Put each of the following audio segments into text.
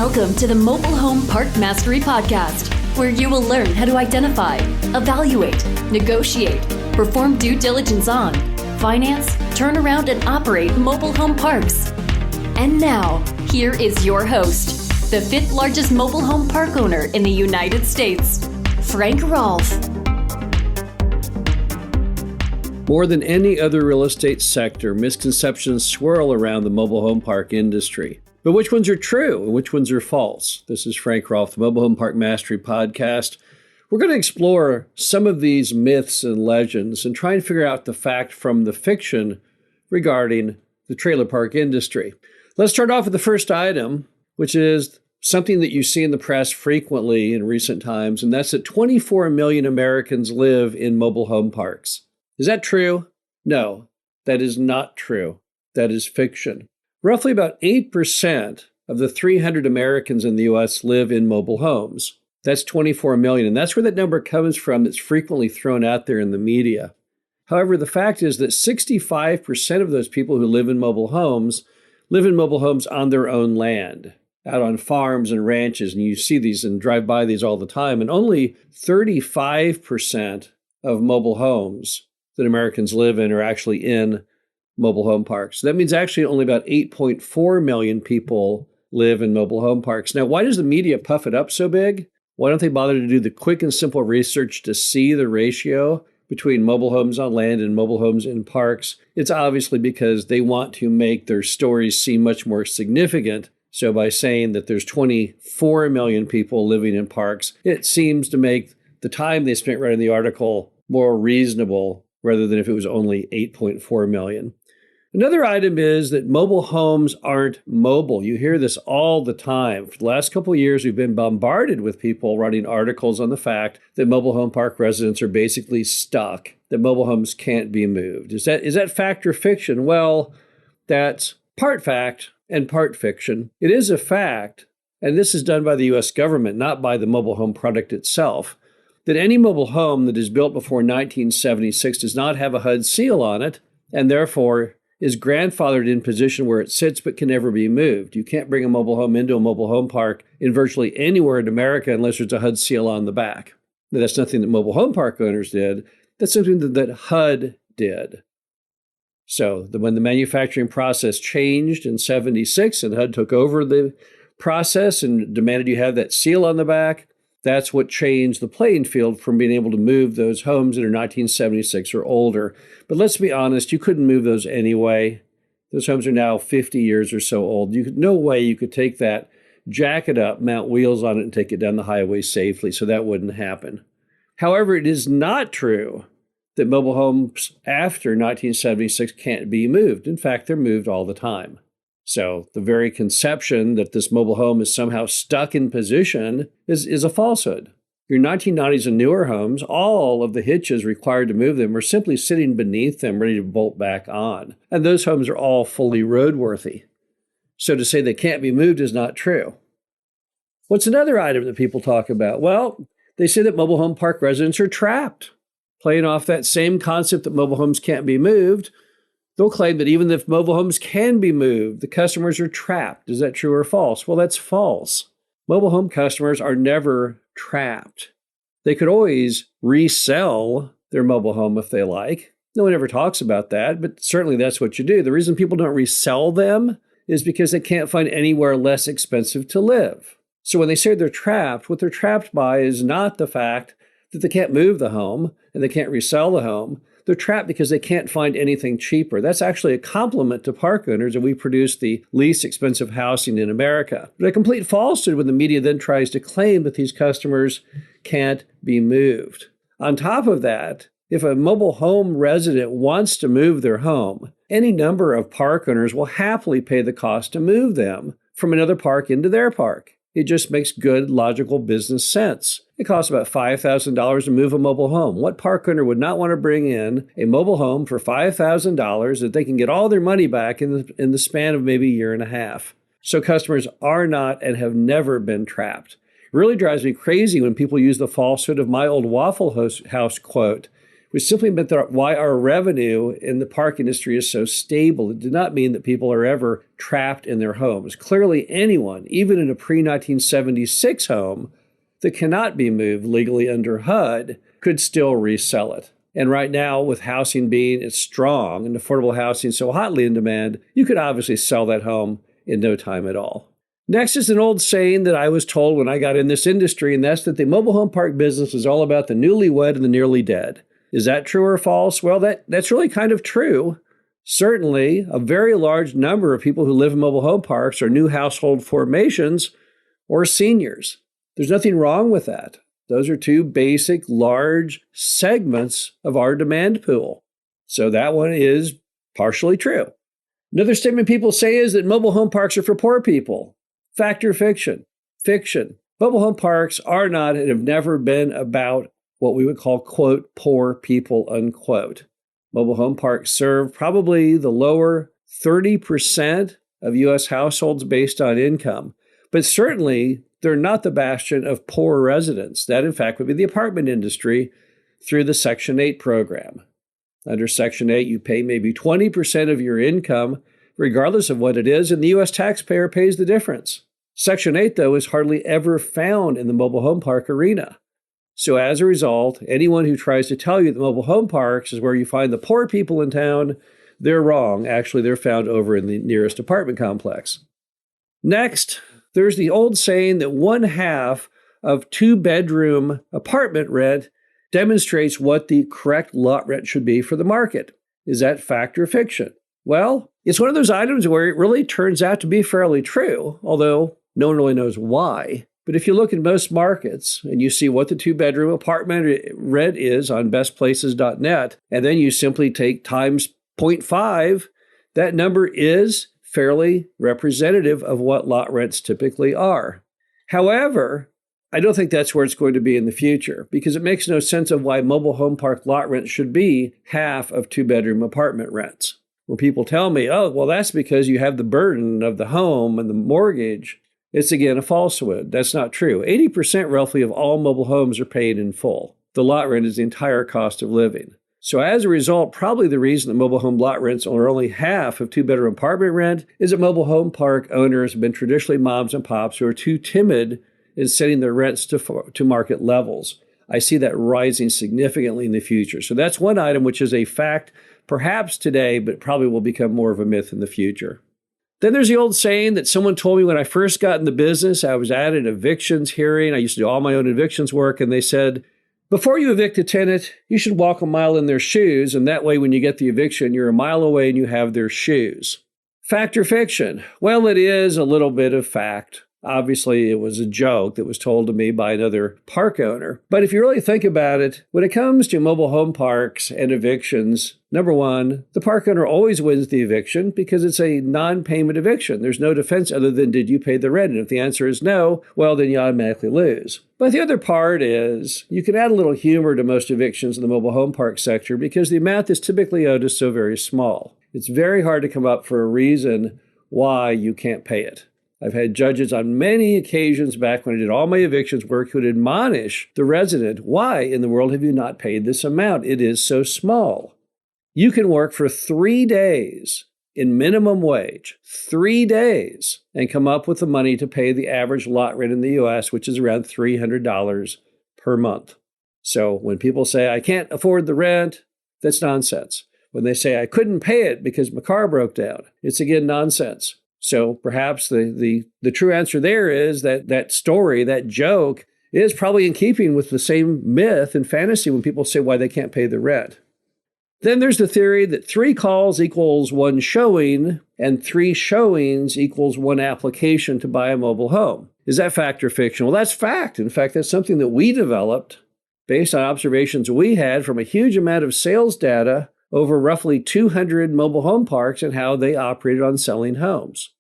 Welcome to the Mobile Home Park Mastery Podcast, where you will learn how to identify, evaluate, negotiate, perform due diligence on, finance, turn around, and operate mobile home parks. And now, here is your host, the fifth largest mobile home park owner in the United States, Frank Rolfe. More than any other real estate sector, misconceptions swirl around the mobile home park industry. But which ones are true and which ones are false? This is Frank Rolfe, the Mobile Home Park Mastery Podcast. We're going to explore some of these myths and legends and try and figure out the fact from the fiction regarding the trailer park industry. Let's start off with the first item, which is something that you see in the press frequently in recent times, and that's that 24 million Americans live in mobile home parks. Is that true? No, that is not true. That is fiction. Roughly about 8% of the 300 Americans in the U.S. live in mobile homes. That's 24 million, and that's where that number comes from that's frequently thrown out there in the media. However, the fact is that 65% of those people who live in mobile homes on their own land, out on farms and ranches, and you see these and drive by these all the time, and only 35% of mobile homes that Americans live in are actually in mobile home parks. That means actually only about 8.4 million people live in mobile home parks. Now, why does the media puff it up so big? Why don't they bother to do the quick and simple research to see the ratio between mobile homes on land and mobile homes in parks? It's obviously because they want to make their stories seem much more significant. So by saying that there's 24 million people living in parks, it seems to make the time they spent writing the article more reasonable rather than if it was only 8.4 million. Another item is that mobile homes aren't mobile. You hear this all the time. For the last couple of years, we've been bombarded with people writing articles on the fact that mobile home park residents are basically stuck, that mobile homes can't be moved. Is that fact or fiction? Well, that's part fact and part fiction. It is a fact, and this is done by the U.S. government, not by the mobile home product itself, that any mobile home that is built before 1976 does not have a HUD seal on it, and therefore is grandfathered in position where it sits but can never be moved. You can't bring a mobile home into a mobile home park in virtually anywhere in America unless there's a HUD seal on the back. Now, that's nothing that mobile home park owners did. That's something that HUD did. So when the manufacturing process changed in 76 and HUD took over the process and demanded you have that seal on the back, that's what changed the playing field from being able to move those homes that are 1976 or older. But let's be honest, you couldn't move those anyway. Those homes are now 50 years or so old. No way you could take that, jack it up, mount wheels on it, and take it down the highway safely, so that wouldn't happen. However, it is not true that mobile homes after 1976 can't be moved. In fact, they're moved all the time. So the very conception that this mobile home is somehow stuck in position is a falsehood. Your 1990s and newer homes, all of the hitches required to move them are simply sitting beneath them, ready to bolt back on. And those homes are all fully roadworthy. So to say they can't be moved is not true. What's another item that people talk about? Well, they say that mobile home park residents are trapped. Playing off that same concept that mobile homes can't be moved, they'll claim that even if mobile homes can be moved, the customers are trapped. Is that true or false? Well, that's false. Mobile home customers are never trapped. They could always resell their mobile home if they like. No one ever talks about that, but certainly that's what you do. The reason people don't resell them is because they can't find anywhere less expensive to live. So when they say they're trapped, what they're trapped by is not the fact that they can't move the home and they can't resell the home. They're trapped because they can't find anything cheaper. That's actually a compliment to park owners, and we produce the least expensive housing in America. But a complete falsehood when the media then tries to claim that these customers can't be moved. On top of that, if a mobile home resident wants to move their home, any number of park owners will happily pay the cost to move them from another park into their park. It just makes good, logical business sense. It costs about $5,000 to move a mobile home. What park owner would not want to bring in a mobile home for $5,000 that they can get all their money back in the span of maybe a year and a half? So customers are not and have never been trapped. It really drives me crazy when people use the falsehood of my old Waffle House quote, which simply meant that why our revenue in the park industry is so stable. It did not mean that people are ever trapped in their homes. Clearly, anyone, even in a pre-1976 home that cannot be moved legally under HUD, could still resell it. And right now, with housing being as strong and affordable housing so hotly in demand, you could obviously sell that home in no time at all. Next is an old saying that I was told when I got in this industry, and that's that the mobile home park business is all about the newlywed and the nearly dead. Is that true or false? Well, that's really kind of true. Certainly, a very large number of people who live in mobile home parks are new household formations or seniors. There's nothing wrong with that. Those are two basic, large segments of our demand pool. So that one is partially true. Another statement people say is that mobile home parks are for poor people. Fact or fiction? Fiction. Mobile home parks are not and have never been about what we would call, quote, poor people, unquote. Mobile home parks serve probably the lower 30% of U.S. households based on income. But certainly, they're not the bastion of poor residents. That, in fact, would be the apartment industry through the Section 8 program. Under Section 8, you pay maybe 20% of your income, regardless of what it is, and the U.S. taxpayer pays the difference. Section 8, though, is hardly ever found in the mobile home park arena. So as a result, anyone who tries to tell you that mobile home parks is where you find the poor people in town, they're wrong. Actually, they're found over in the nearest apartment complex. Next, there's the old saying that 1/2 of 2-bedroom apartment rent demonstrates what the correct lot rent should be for the market. Is that fact or fiction? Well, it's one of those items where it really turns out to be fairly true, although no one really knows why. But if you look at most markets and you see what the 2-bedroom apartment rent is on bestplaces.net, and then you simply take times 0.5, that number is fairly representative of what lot rents typically are. However, I don't think that's where it's going to be in the future, because it makes no sense of why mobile home park lot rent should be half of 2-bedroom apartment rents. When people tell me, oh, well, that's because you have the burden of the home and the mortgage, it's again a falsehood. That's not true. 80% roughly of all mobile homes are paid in full. The lot rent is the entire cost of living. So as a result, probably the reason that mobile home lot rents are only half of 2-bedroom apartment rent is that mobile home park owners have been traditionally moms and pops who are too timid in setting their rents to market levels. I see that rising significantly in the future. So that's one item which is a fact perhaps today, but probably will become more of a myth in the future. Then there's the old saying that someone told me when I first got in the business. I was at an evictions hearing. I used to do all my own evictions work, and they said, before you evict a tenant, you should walk a mile in their shoes, and that way when you get the eviction, you're a mile away and you have their shoes. Fact or fiction? Well, it is a little bit of fact. Obviously, it was a joke that was told to me by another park owner. But if you really think about it, when it comes to mobile home parks and evictions, number one, the park owner always wins the eviction because it's a non-payment eviction. There's no defense other than, did you pay the rent? And if the answer is no, well, then you automatically lose. But the other part is you can add a little humor to most evictions in the mobile home park sector because the amount that's typically owed is so very small. It's very hard to come up for a reason why you can't pay it. I've had judges on many occasions back when I did all my evictions work who would admonish the resident, why in the world have you not paid this amount? It is so small. You can work for 3 days in minimum wage, 3 days, and come up with the money to pay the average lot rent in the U.S., which is around $300 per month. So when people say, I can't afford the rent, that's nonsense. When they say, I couldn't pay it because my car broke down, it's again nonsense. So perhaps the true answer there is that story, that joke, is probably in keeping with the same myth and fantasy when people say why they can't pay the rent. Then there's the theory that 3 calls equals 1 showing, and 3 showings equals 1 application to buy a mobile home. Is that fact or fiction? Well, that's fact. In fact, that's something that we developed based on observations we had from a huge amount of sales data over roughly 200 mobile home parks and how they operated on selling homes.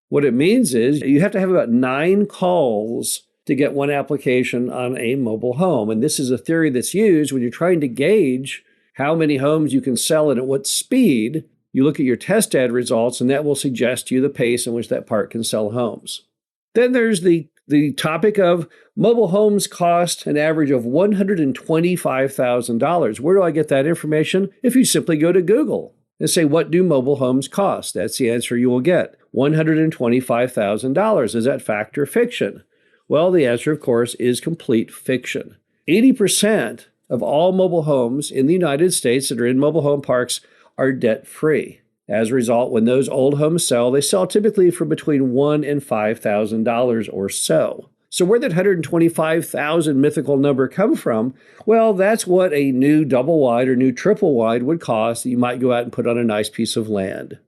What it means is you have to have about 9 calls to get 1 application on a mobile home. And this is a theory that's used when you're trying to gauge how many homes you can sell and at what speed. You look at your test ad results, and that will suggest to you the pace in which that park can sell homes. Then there's the The topic of mobile homes cost an average of $125,000. Where do I get that information? If you simply go to Google and say, what do mobile homes cost? That's the answer you will get. $125,000. Is that fact or fiction? Well, the answer, of course, is complete fiction. 80% of all mobile homes in the United States that are in mobile home parks are debt-free. As a result, when those old homes sell, they sell typically for between $1,000 and $5,000 or so. So where did $125,000 mythical number come from? Well, that's what a new double wide or new triple wide would cost that you might go out and put on a nice piece of land.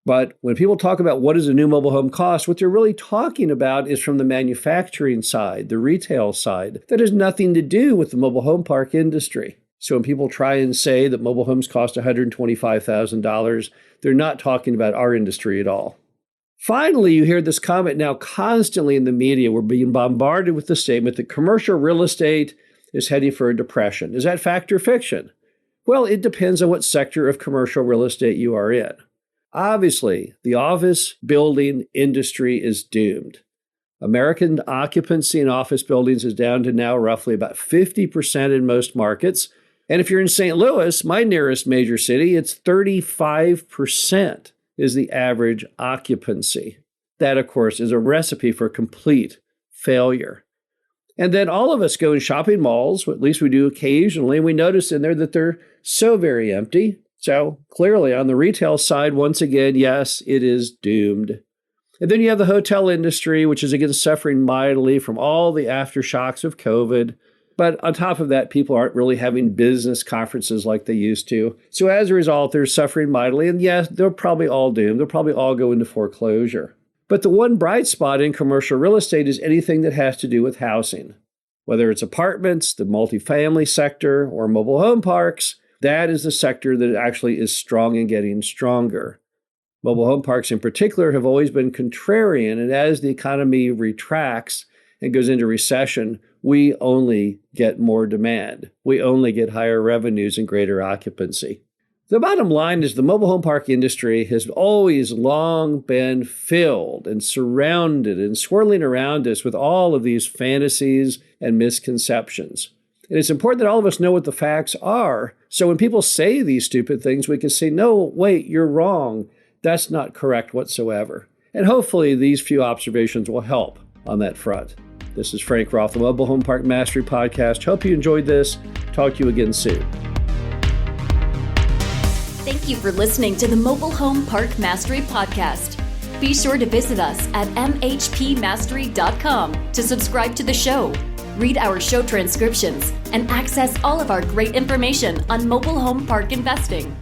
But when people talk about what does a new mobile home cost, what they're really talking about is from the manufacturing side, the retail side. That has nothing to do with the mobile home park industry. So when people try and say that mobile homes cost $125,000, they're not talking about our industry at all. Finally, you hear this comment now constantly in the media. We're being bombarded with the statement that commercial real estate is heading for a depression. Is that fact or fiction? Well, it depends on what sector of commercial real estate you are in. Obviously, the office building industry is doomed. American occupancy in office buildings is down to now roughly about 50% in most markets. And if you're in St. Louis, my nearest major city, it's 35% is the average occupancy. That, of course, is a recipe for complete failure. And then all of us go in shopping malls, at least we do occasionally, and we notice in there that they're so very empty. So clearly on the retail side, once again, yes, it is doomed. And then you have the hotel industry, which is again suffering mightily from all the aftershocks of COVID. But on top of that, people aren't really having business conferences like they used to. So as a result, they're suffering mightily. And yes, they're probably all doomed. They'll probably all go into foreclosure. But the one bright spot in commercial real estate is anything that has to do with housing. Whether it's apartments, the multifamily sector, or mobile home parks, that is the sector that actually is strong and getting stronger. Mobile home parks in particular have always been contrarian, and as the economy retracts and goes into recession, we only get more demand. We only get higher revenues and greater occupancy. The bottom line is the mobile home park industry has always long been filled and surrounded and swirling around us with all of these fantasies and misconceptions. And it's important that all of us know what the facts are. So when people say these stupid things, we can say, no, wait, you're wrong. That's not correct whatsoever. And hopefully these few observations will help on that front. This is Frank Rolfe, the Mobile Home Park Mastery Podcast. Hope you enjoyed this. Talk to you again soon. Thank you for listening to the Mobile Home Park Mastery Podcast. Be sure to visit us at mhpmastery.com to subscribe to the show, read our show transcriptions, and access all of our great information on mobile home park investing.